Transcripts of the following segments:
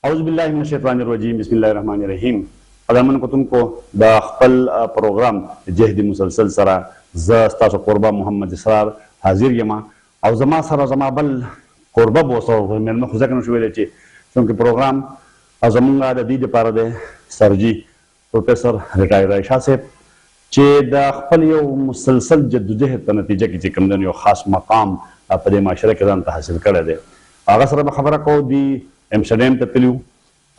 اعوذ بالله من الشیطان الرجیم بسم الله الرحمن الرحیم. قدرمن کتونکو د خپل پروګرام جهدي مسلسل سره ز تاسو قربا محمد اسرار حاضر یم او زما سره زما بل قربا بوسو مېلمه خو ځکه نشو ویلی چې څومره پروګرام زمونږ د دې دپاره دی سرجي پروفیسر ریټایر عایشه صاحب چې د خپل یو مسلسل جدوجهد په نتیجه کې چې کوم دی یو خاص مقام په دې معاشره کې ځان ته حاصل کړی دی. هغه سره به خبره کوو د امسټرډیم ته تللي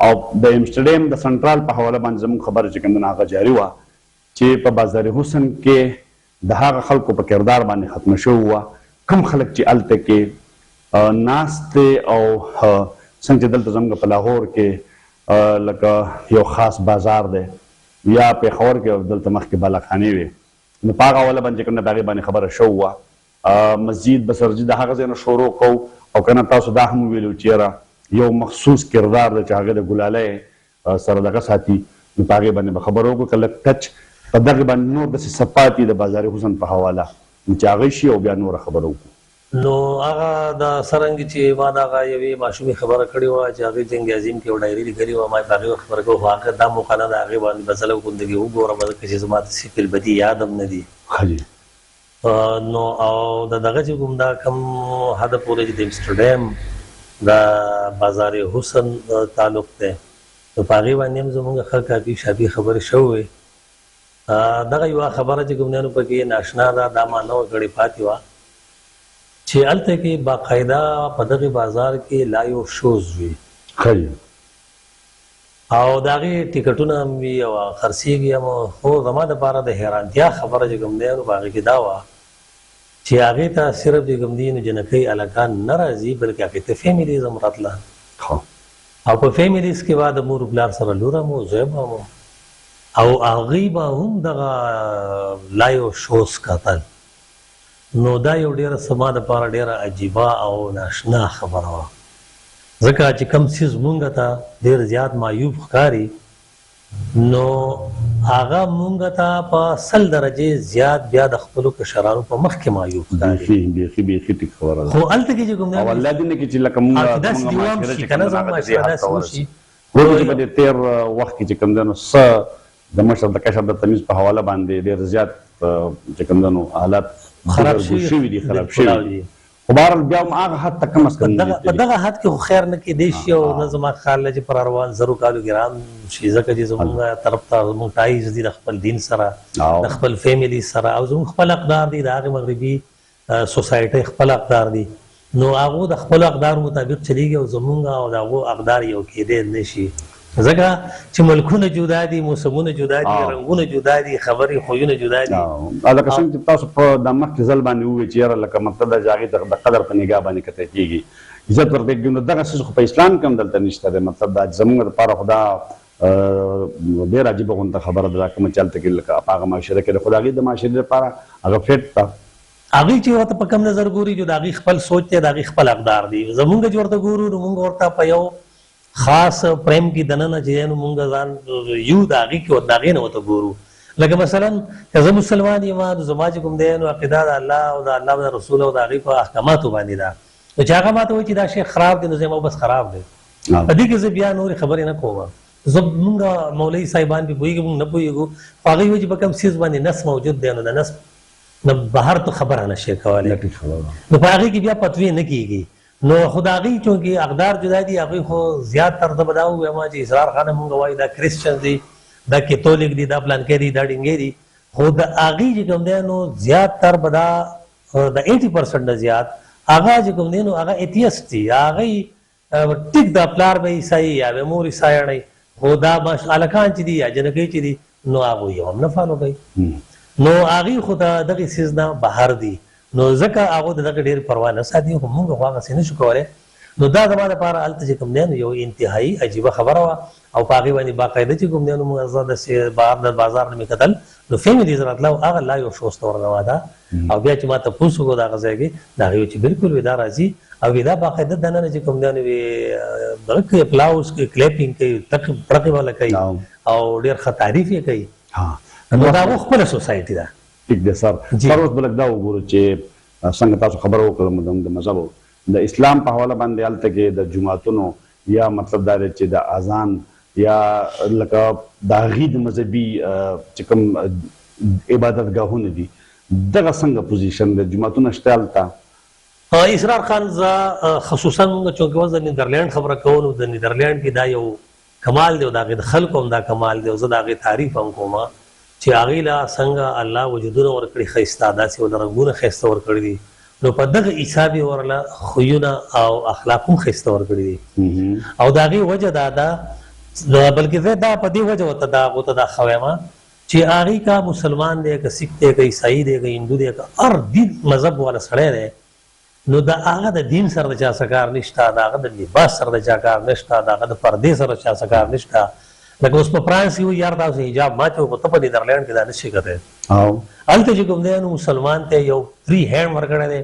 او د امسټرډیم د سنټرال په حواله باندې زموږ خبره چې کوم دی هغه جاري وه چې په بازار حسن کې د هغه خلکو په کردار باندې ختمه شوې وه. کوم خلک چې هلته کې ناست دی او څنګه چې دلته زموږ په لاهور کې لکه یو خاص بازار دی یا پېښور کې دلته مخکې بالاخانې وې نو په هغه حواله باندې چې کوم دی په هغې باندې خبره شوې وه. مسجد به سرجي د هغه ځای نه شروع کوو او که نه تاسو دا هم وویلو چې یاره یو مخصوص کردار دی چې هغه د ګلالۍ سره دغه ساتي نو په هغې باندې به خبره وکړو که لږ ټچ په دغې باندې نور داسې صفات دي د بازار حسن په حواله چې هغه شي او بیا نوره خبره وکړو. نو هغه د څرنګه چې ما د هغه یوې ماشومې خبره کړې وه چې هغې جنګ عظیم کې یو ډایري لیکلې وه ما یې په هغې خبره کوو خو هغه دا موقع نه ده هغې باندې به زه لږ غوندګې وګورم ځکه چې زما داسې فلبدي یاد هم نه دي. نو او د دغه چې کوم دا کوم حده پورې چې د امسټرډیم د بازار حسن تعلق دی نو په هغې باندې هم زموږ ښه کافي شافي خبرې شوې. دغه یوه خبره چې کوم دی نو پکې ناشنا ده دا ما نه وه کړې پاتې وه چې هلته کې باقاعده په دغې بازار کې لا یو شوز وي او د هغې ټیکټونه هم وي او خرڅېږي هم خو زما دپاره د حیرانتیا خبره چې کوم دی نو په هغې کې دا وه چې هغې ته صرف چې کوم دی نو جنکۍ هلکان نه راځي بلکې هغې ته فیملیز هم راتله او په فیملیز کې به د مور پلار سره لور هم و زوی به هم او هغوی به هم دغه لایو شوز کتل. نو دا یو ډېره زما دپاره ډېره عجیبه او ناشنا خبره وه ځکه چې کوم څیز مونږ ته ډېر زیات معیوب ښکاري نو هغه مونږ ته په 100 درجې زیات بیا د خپلو کشرانو په مخ کې معیوب ښکاري. بیخي ټیک خبره ده خو هلته کې چې کوم او الله دې نه کړي چې لکه مونږ داسې دیوام شي که نه زموږ معاشره داسې وشي ګورو چې په دې تېر وخت کې چې کوم دی نو څه د مشر د کشر د تمیز په حواله باندې ډېر زیات چې کوم دی نو حالات خراب شوي دي خراب شوي دي خو بهرحال بیا هم هغه حد ته کم از کم په دغه حد کې خو خیر نه کېدی شي او نه زما خیال دی چې پر روان زرو کالو کې رام شي ځکه چې زموږ طرف ته زموږ ټایز دي د خپل دین سره د خپل فیملی سره او زموږ خپل اقدار دي د هغې مغربي سوسایټۍ خپل اقدار دي نو هغو د خپلو اقدارو مطابق چلیږي او زموږ او د هغو اقدار یو کېدی نه شي ځکه چې ملکونه جدا دي موسمونه جدا دي رنګونه جدا دي خبرې خویونه جدا دي. لکه څنګه چې تاسو په د مخکې ځل باندې ووایئ چې یاره لکه مطلب دا چې هغې د قدر په نګاه باندې کتل کېږي عزت ورته کېږي نو دغه څیز خو په اسلام کې هم دلته نشته دی مطلب دا زموږ دپاره خو دا ډېر عجیبه غونته خبره ده دا کومه چې هلته کې لکه په هغه معاشره کې ده خو د هغې د معاشرې دپاره هغه فټ ده هغوی چې ورته په کم نظر ګوري چې د هغې خپل سوچ دی د هغې خپل اقدار دي زمونږ چې ورته ګورو نو مونږ ورته په یو خاص پریم کې دننه چې نو مونږ ځان یو د هغې کې د هغې نه ورته ګورو لکه مثلا که زه مسلمان یم نو زما چې کوم دی نو عقیده د الله او د الله د رسول او د هغې په احکاماتو باندې ده نو چې هغه ماته وایي چې دا شی خراب دی نو زه بس خراب دی په دې کې زه بیا نورې خبرې نه کوم زه مونږ مولوي صاحبان پې پوهېږي مونږ نه پوهېږو خو هغوی وایي چې په کوم څیز باندې نس موجود دی نو د نس نه بهر تو خبره نه شي کولی نو په هغې کې بیا فتوې نه کېږي نو خو د هغې چونکې اقدار جدا دي هغوی خو زیات تر زه به دا ووایم چې اسرار خانه مونږ وایي دا کرسچن دي دا کیتولیک دي دا پلانکی دي دا ډینګی دي خو د هغې چې کوم دی نو زیات تر به دا د 80% نه زیات هغه چې کوم دی نو هغه ایتیسټ دي هغوی ټیک دا پلار به عیسایي یا به مور عیسایڼۍ خو دا هلکان چې دي یا جنکۍ چې دي نو هغوی یو هم نه فالو کوي نو هغې خو د دغې څیز نه بهر دي نو ځکه هغو د دغه ډېر پروا نه ساتي خو مونږ خو هغسې نه شو کولی نو دا زما دپاره هلته چې کوم دی نو یو انتهایي عجیبه خبره وه او په هغې باندې باقاعده چې کوم دی نو مونږ زه داسې بهر د بازار نه مې کتل نو فیملیز راتله او هغه لا یو شوز ته ورنوا ده او بیا چې ما تپوس وکړو د هغه ځای کې د هغې وایي چې بلکل وي دا راځي او وي دا باقاعده دننه چې کوم دی نو دغه کوي اپلاوز کوي کلیپینګ کوي پړقې والا کوي او ډېر ښه تعریف یې کوي نو دا هغو خپله سوسایټي ده. ټیک دی سر سر اوس به لږ دا وګورو چې څنګه تاسو خبره وکړه د مذهبو د اسلام په حواله باندې هلته کې د جوماتونو یا مطلب دا دی چې د اذان یا لکه د هغې د مذهبي چې کوم عبادتګاهونه دي دغه څنګه پوزیشن دی جوماتونه شته هلته؟ اسرار خان زه خصوصا مونږ چونکې اوس د نیدرلینډ خبره کوو نو د نیدرلینډ کې دا یو کمال دی او د هغې د خلکو هم دا کمال دی او زه د هغې تعریف هم کوم چې هغې له څنګه الله وجودونه ورکړي ښایسته داسې ورله رنګونه ښایسته ورکړي دي نو په دغه حساب یې ورله خویونه او اخلاق هم ښایسته ورکړي دي او د هغې وجه دا ده بلکې زه دا په دې وجه ورته هغو ته دا ښه وایم چې هغې که مسلمان دی که سیک دی که عیسائی دی که هندو دی که هر دین مذهب والا سړی دی نو د هغه د دین سره د چا څه کار نشته د هغه د لباس سره د چا کار نشته د هغه د پردې سره چا څه کار نشته لکه اوس په فرانس کې وایي یار تاسو حجاب ماچو خو ته په نیدرلینډ کې دا نشي کولی هلته چې کوم دی نو مسلمان ته یو فری هینډ ورکړی دی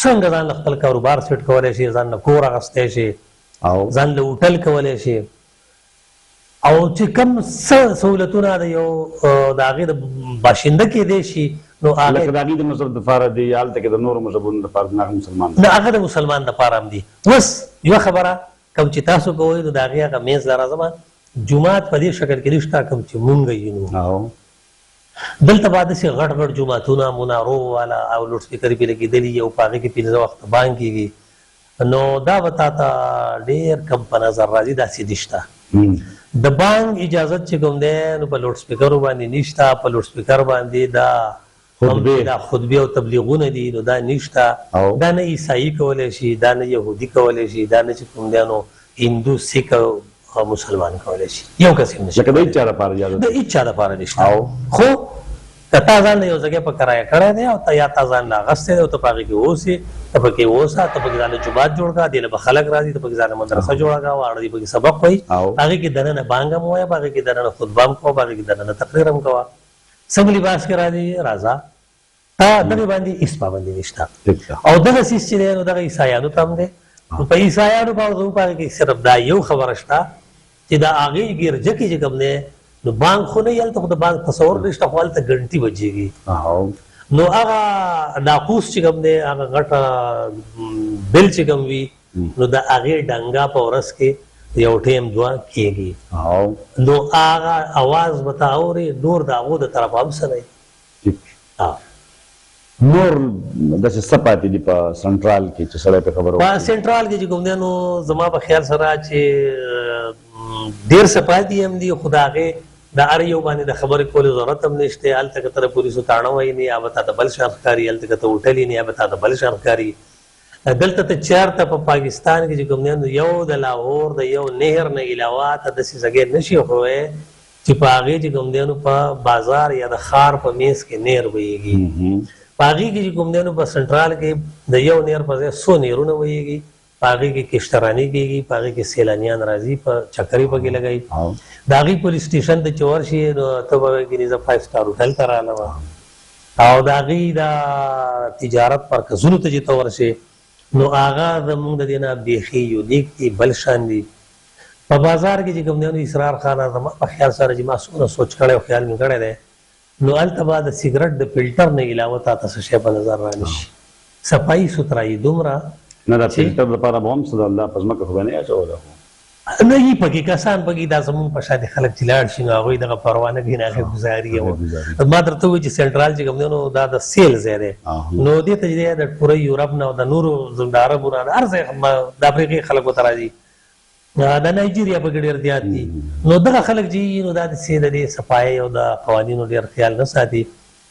څنګه ځان له خپل کاروبار سیټ کولی شي ځان له کور اخیستی شي ځان له هوټل کولی شي او چې کوم څه سهولتونه د یو د هغې د باشنده کېدی شي نو لکه د هغې د مذهب دپاره دی یا هلته کې د نورو مذهبونو دپاره د هغه مسلمان د هغه د مسلمان دپاره هم دي اوس یوه خبره کوم چې تاسو کوئ نو د هغې هغه میز ته راځم جومات په دې شکل کې نشته کوم چې مونږ یې نو دلته به داسې غټ غټ جوماتونه منارو والا او لوډ سپیکرې پرې لګېدلي او په هغې کې پنځه وخته بانګ کېږي نو دا به تا ته ډېر کم په نظر راځي داسې نشته د بانګ اجازت چې کوم دی نو په لوډ سپیکرو باندې نشته په لوډ سپیکر باندې دا خطبې او تبلیغونه دي نو دا نشته دا نه عیسائی کولی شي دا نه یهودي کولی شي دا نه چې کوم دی نو هندو سیک او مسلمان کولی شي یو کس هم نشي لکه د هېڅ چا دپاره اجازه د هېڅ چا دپاره نشته خو که تا ځان له یو ځای په کرایه کړی دی او ته یا تا ځان له اخیستی دی او ته په هغې کې اوسې ته پکې اوسه ته پکې ځان له جومات جوړ کړه دې له به خلک راځي ته پکې ځان له مدرسه جوړه کړه واړه دې پکې سبق وایي هغې کې دننه بانګ هم وایه په هغې کې دننه خطبه هم کوه په هغې کې دننه تقریر هم کوه سم لباس کې راځي راځه دغه باندې هیڅ پابندي نشته او دغه څیز چې دی نو دغه عیسایانو ته هم دی نو په عیسایانو باندې په هغې کې صرف دا یو خبره شته چې د هغې ګرجه کې چې کوم دی نو بانک خو نه یې هلته خو د بانک تصور نشته خو هلته ګنټي بجېږي نو هغه ناقوس چې کوم دی هغه غټه بل چې کوم وي نو د هغې ډنګا په ورځ کې یو ټیم دوه کېږي نو هغه اواز به ته اورې نور د هغو د طرفه هم څه دی نور داسې څه پاتې دي په سنټرال کې چې سړی پرې خبره په سنټرال کې چې کوم دی نو زما په خیال سره چې ډېر څه پاتې هم دي خو د هغې د هر یو باندې د خبرې کولو ضرورت هم نشته هلته که ته د پولیسو تاڼه وایي نه یا به تا ته بل شان ښکاري هلته که ته هوټل نه یا به تا ته بل شان ښکاري دلته ته چېرته په پاکستان کې چې کوم دی نو یو د لاهور د یو نهر نه علاوه ته داسې ځګې نشي ښوی چې په هغې چې کوم دی نو په بازار یا د ښار په میز کې نهر وهېږي په هغې کې چې کوم دی نو په سنټرال کې د یو نهر په ځای څو نهرونه وهېږي په هغې کې کشتراني کېږي په هغې کې سیلانیان راځي په چکرې پکې لګوي د هغې پولیس سټیشن ته چې ورشي نو ته به وایې چې زه 5 سټار هوټل ته رالم او د هغې د تجارت مرکزونو ته چې ته ورشې نو هغه زموږ د دې نه بیخي یونیک دي بل شان دي په بازار کې چې کوم دی نو اسرار خانه زما په خیال سره چې ما څومره سوچ کړی او خیال مې کړی دی نو هلته به د سګرټ د فلټر نه علاوه تا ته څه شی په نظر رانشي صفایي سوترایي دومره نه دا فلټر لپاره به هم څه د الله په ځمکه خو به نه اچولی خو نه یي پکې کسان پکې دا زموږ په شاته خلک چې لاړ شي نو هغوی دغه پروا نه کوي نه هغې ګزاري ما درته ووایي چې سنټرال چې کوم دی نو دا د سیل ځای دی نو دې ته چې دی د پوره یورپ نه او د نورو د عربو نه هر ځای د افریقې خلک ورته راځي د نایجیریا پکې ډېر زیات دي نو دغه خلک چې نو دا د دې صفایۍ او د قوانینو ډېر خیال نه ساتي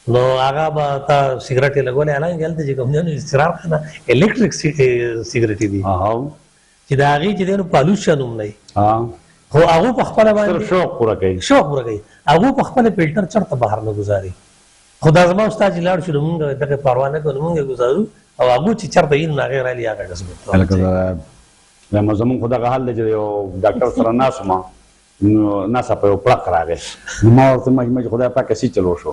نو هغه به تا سګرټ یې لګولی حالانکې هلته چې کوم دی نو استرار خانه الکټریک سګرټې دي چې د هغې چې دی نو پالوشن هم نه خو هغو په خپله باندې شوق پوره کوي شوق پوره کوي هغو په خپله فلټر چېرته بهر نه ګزاري خو دا زما ستا چې لاړ شو نو مونږ دغه پروا نه کوو نو مونږ یې ګزارو او هغو چې چېرته وي نو هغې رالي هغه ډسبل زمونږ خو دغه حال دی چې یو ډاکټر سره ناست وم نو ناڅاپه په یو پړق راغی نو ما ورته ویل چې خدای پاکه څه چلو شو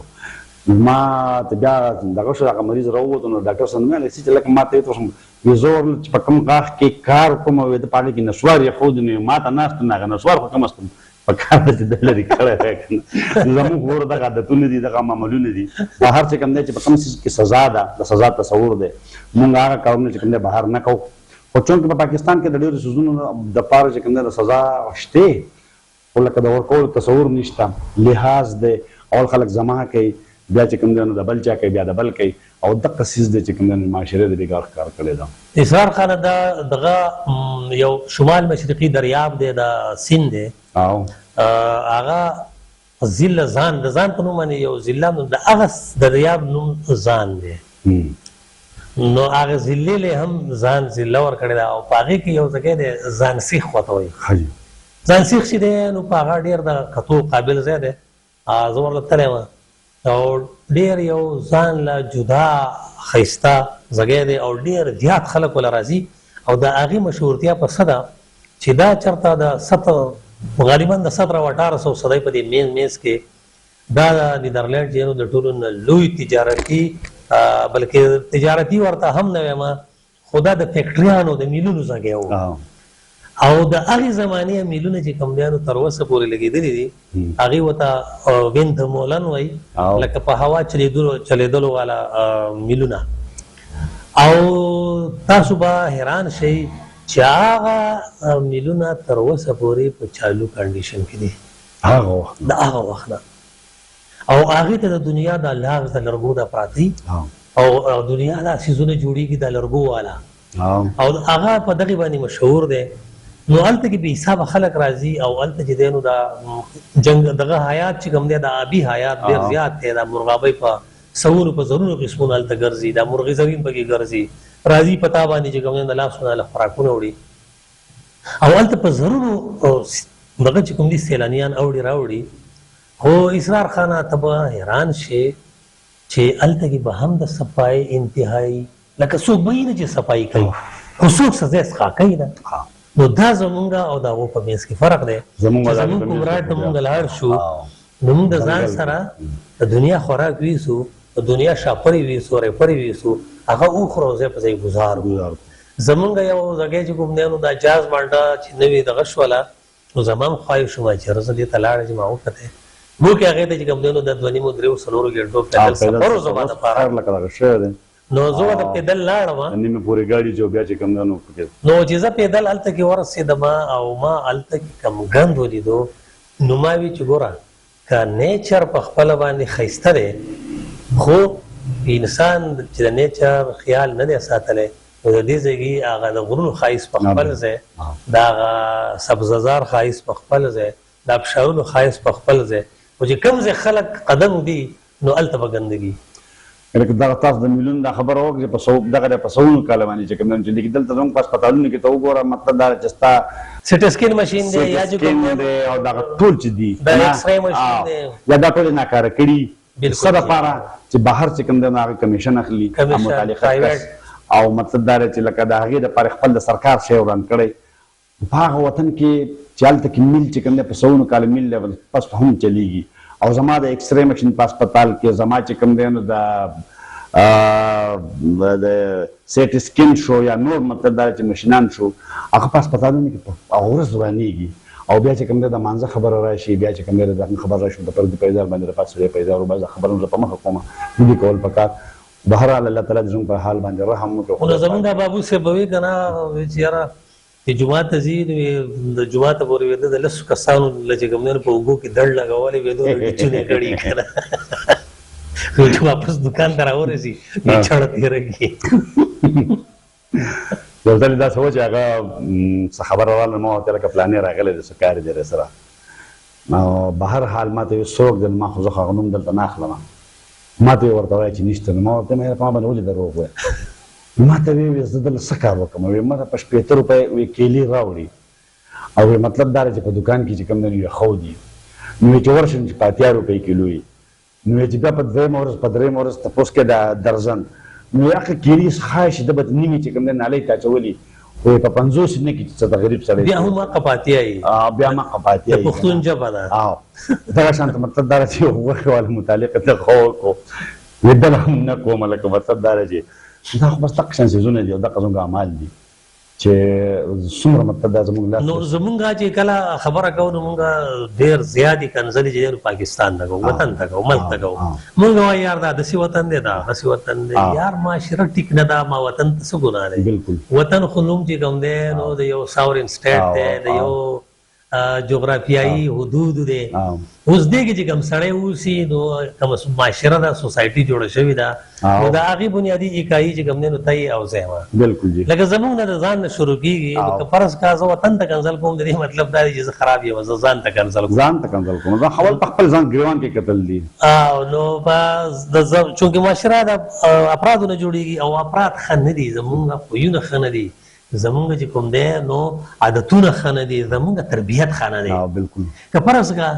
ما ته بیا دغه شو هغه مریض راووتو نو ډاکټر صاحب مې ویل چې لکه ما ته یې وشم وي زه چې په کوم غاښ کې کار کوم او د په هغې کې نسوار یې ښود نو ما ته ناست نو هغه نسوار خو کم از کم په کار ده چې ده لرې کړی دی که نه زموږ ور دغه عادتونه دي دغه معمولونه دي بهر چې کوم دی چې په کوم څیز کې سزا ده د سزا تصور دی مونږ هغه کارونه چې کوم دی بهر نه کوو خو خو چونکې په پاکستان کې د ډېرو څیزونو د پاره چې کوم دی د سزا شته خو لکه د ورکولو تصور نشته لحاظ دی اول خلک زما کوي بیا چې کوم دی نو د بل چا کوي بیا د بل کوي او دغه څیز دی چې کوم دی معاشره د بېګار ښکار کړی ده اسرار خانه دا دغه یو شمال مشرقي دریاب دی د سیند دی او هغه ضلع ځان د ځان په نوم باندې یو ضلع نو د هغه دریاب نوم ځان دی نو هغه ضلع له هم ځان ضلع ورکړی ده او په هغې کې یو ځای دی ځان سیخ ورته وایي ځان سیخ چې دی نو په هغه ډېر د کتو قابل ځای دی زه ورته تللی وم او ډېر یو ځان له جدا ښایسته ځای دی او ډېر زیات خلک ورله راځي او د هغې مشهورتیا په څه ده چې دا چېرته د غالبا د 17 او 1800 صدۍ په دې میز کې دا د نیدرلینډ چې د ټولو نه لوی تجارتي بلکې تجارتي ورته هم نه وایم خو دا د فیکټریانو د میلونو ځای و او د هغې زمانې میلونه چې کوم دی نو تر اوسه پورې لګېدلي دي هغې ورته وینت مولن وایي لکه په هوا چلېدلو والا میلونه او تاسو به حیران شئ چې هغه میلونه تر اوسه پورې په چالو کنډیشن کې دي د هغه وخت نه او هغې ته د دنیا د لاغ د لرګو د پراته او دنیا دا څیزونه جوړېږي د لرګو والا او هغه په دغې باندې مشهور دی نو هلته کې بې حسابه خلک راځي او هلته چې دی نو د جنګ دغه حیات چې کوم دی د آبي حیات ډېر زیات دی د مرغابۍ په سوونو په زرونو قسمونه هلته ګرځي دا مرغۍ زرین پکې ګرځي راځي پتا باندې چې کوم دی د لاسونه له خوراکونه وړي او هلته په زرونو دغه چې کوم دي سیلانیان اوړي راوړي خو اسرار خانه ته به حیران شي چې هلته کې به هم د صفایي انتهایي لکه څوک به یې نه چې صفایي کوي خو څوک سزا څښا کوي نه نو دا زمونږ او د هغو په منځ کې فرق دی زمونږ کومراټ ته مونږ لاړ شو نو مونږ د ځان سره د دنیا خوراک ویسو د دنیا شاپرې ویسو ریپرې ویسو هغه وخورو ځای په ځای ګزار زمونږ یو ځای چې کوم دی نو دا جاز مالټه چې نوې دغه شوله نو زما هم خواهش ومه چې زه دې ته لاړه چې ما وکتې مو کې هغې ته چې کوم دی نو د 2.5-3 ګنټو پیدل سفر و زما دپاره نو زه ورته پیدل لاړم نیمه پورې ګاډي چې بیا چې کوم دی نو چې زه پیدل هلته کې ورسېدم او ما هلته کې کم ګند ولیدو نو ما وی چې ګوره که نیچر په خپله باندې ښایسته دی خو انسان چې د نیچر خیال نه دی ساتلی نو د دې ځای هغه د غرونو ښایست په خپل ځای د هغه سبززار ښایست په خپل ځای د ابشارونو ښایست په خپل ځای خو چې کوم ځای خلک قدم وږدي نو هلته به ګندګي لکه دغه تاسو د میلیون دا خبره وکړه چې په دغه په سوونو کاله باندې چې کوم دی چې دلته زموږ په هسپتالونو کې ته وګوره مطلب دا چې ستا سټي سکین ماشین دی یا چې کوم دی او دغه ټول چې دي د ایکس رې ماشین دی یا دا ټول ناکاره کړي څه دپاره چې بهر چې کوم دی نو هغه کمیشن اخلي متعلقه او مطلب دا چې لکه د هغې دپاره خپل د سرکار شی وران کړی په هغه وطن کې چې هلته کې میل چې کوم دی په سوونو کاله میل لیول پس هم چلیږي او زما د ایکس رې ماشین په هسپتال کې زما چې کوم دی نو د سټي سکین شو یا نور مطلب دا چې ماشینان شو هغه په هسپتالونو کې په ورځ ورانېږي او بیا چې کوم دی د مانځه خبره راشي بیا چې کوم دی د دغه خبر راشي د پردي پیدار باندې د پات سړی پیدار او بعض خبرونه زه په مخه کومه نه دي کول پکار بهرحال الله تعالی د زموږ په حال باندې رحم وکړي خو زمونږ دا بابو صاحب به وي که نه چې یاره چې جومات ته ځي نو د جوماته پورې وېده د لسو کسانو له چې کوم دی نو په اوږو کې دړ لګولې وېدو نو ډیچونې کړي که نه نو چې واپس دکان ته راورسي یې چړه تېره کړي یو ځل داسې و چې هغه څه خبره راغله ما ورته لکه پلانې راغلی دی څه کار دی راسره نو بهرحال ما ته ویل څوک دی ما خو زه هغه نوم دلته نه اخلم ما ته یې ورته وایه چې نشته نو ما ورته ویل په ما باندې ولې دروغ ووایه ما ته ویې ویل زه دلته څه کار وکړم ویې ما ته په 80 روپۍ ویې کیلې راوړي او ویې مطلب دا دی چې په دوکان کې چې کوم دی نو یې ښه دي نو ویې چې ورشم چې په 80 روپۍ کیلو وي نو ویې چې بیا په درېیمه ورځ په درېیمه ورځ تپوس کې د درزن نو ویې هغه کیلې ښایي چې ده به نیمې چې کوم دی نالۍ ته اچولي خو یې په 50 نه کې چې څه د غریب سړی بیا هم هغه پاتیا یي بیا هم هغه پاتیا یي د پښتون ژبه ده دغه شانته مطلب دا چې غوښې والا متعلقه ته ښه وکړو لیدل هم نه کومه لکه مطلب دا چې دا خو بس دغه شان څیزونه دي او دغه زموږ اعمال دي چې څومره مطلب دا زموږ لاس نو زمونږه چې کله خبره کوو نو مونږه ډېر زیاتې کنځلې چې دی پاکستان ته کوو وطن ته کوو ملک ته کوو مونږ وایو یار دا داسې وطن دی دا داسې وطن دی یار معاشره ټیک نه ده ما وطن ته څه ګناه دی بالکل وطن خو نوم چې کوم دی نو د یو ساورین سټیټ دی د یو جغرافیایي حدود دی اوس دی کې چې کوم سړی اوسي نو کوم معاشره ده سوسایټي جوړه شوې ده نو د هغې بنیادي اکایي چې کوم دی نو ته یې او زه یم بالکل جی لکه زمونږ نه د ځان نه شروع کېږي نو که فرض کا زه وطن ته کنځل کوم د دې مطلب دا دی چې زه خراب یم زه ځان ته کنځل کوم ځان ته کنځل کوم دا خپل خپل ځان ګریوان کې قتل دي او نو چونکې معاشره د افرادو نه جوړېږي او افراد ښه نه دي زمونږ خویونه ښه نه دي زمونږ چې کوم دی نو عادتونه ښه نه دي زمونږ تربیت ښه نه دی بالکل که فرض کا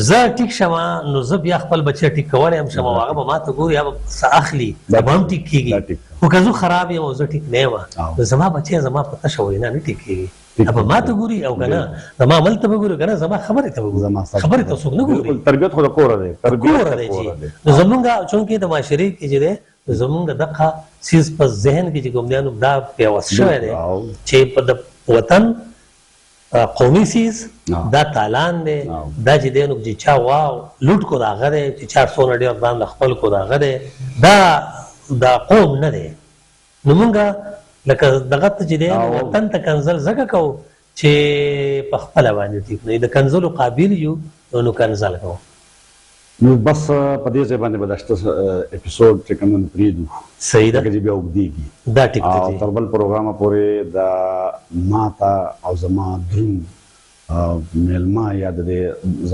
زه ټیک شمه نو زه بیا خپل بچی ټیک کولی هم شم او هغه به ما ته ګوري هغه به څه اخلي دا به هم ټیک کېږي خو که زه خراب یم او زه ټیک نه یم نو زما بچی زما په تشه وینا نه ټیک کېږي به ما ته ګوري او که نه زما عمل ته به ګوري که نه زما خبرې ته به ګوري خبرې ته څوک نه ګوري تربیت خو د کوره دی کوره دی چې نو زمونږ چونکې د معاشرې کې چې دی زمونږ دغه څیز په ذهن کې چې کوم دی نو دا پیوست شوی دی چې په د وطن قومي څیز دا تالان دی دا چې دی نو چې چا واو لوټ کو د هغه دی چې چا څونه ډېر ځان له خپل کو د هغه دی دا قوم نه دی نو مونږ لکه دغه ته چې دی وطن ته کنځل ځکه کوو چې په خپله باندې ټیک نه د کنځلو قابل یو نو کنځل کوو نو بس په دې ځای باندې به دا شته اپیسوډ چې کوم نو پرېږدو صحیح ده ځکه چې بیا اوږدېږي دا ټیک او دی تر بل پروګرامه پورې د ما ته او زما دروند میلمه یا د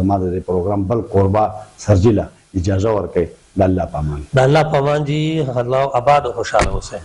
زما د پروګرام بل قربا سرجیله اجازه ورکړئ د الله په امان د الله په امان جي الله آباد او خوشحاله اوسئ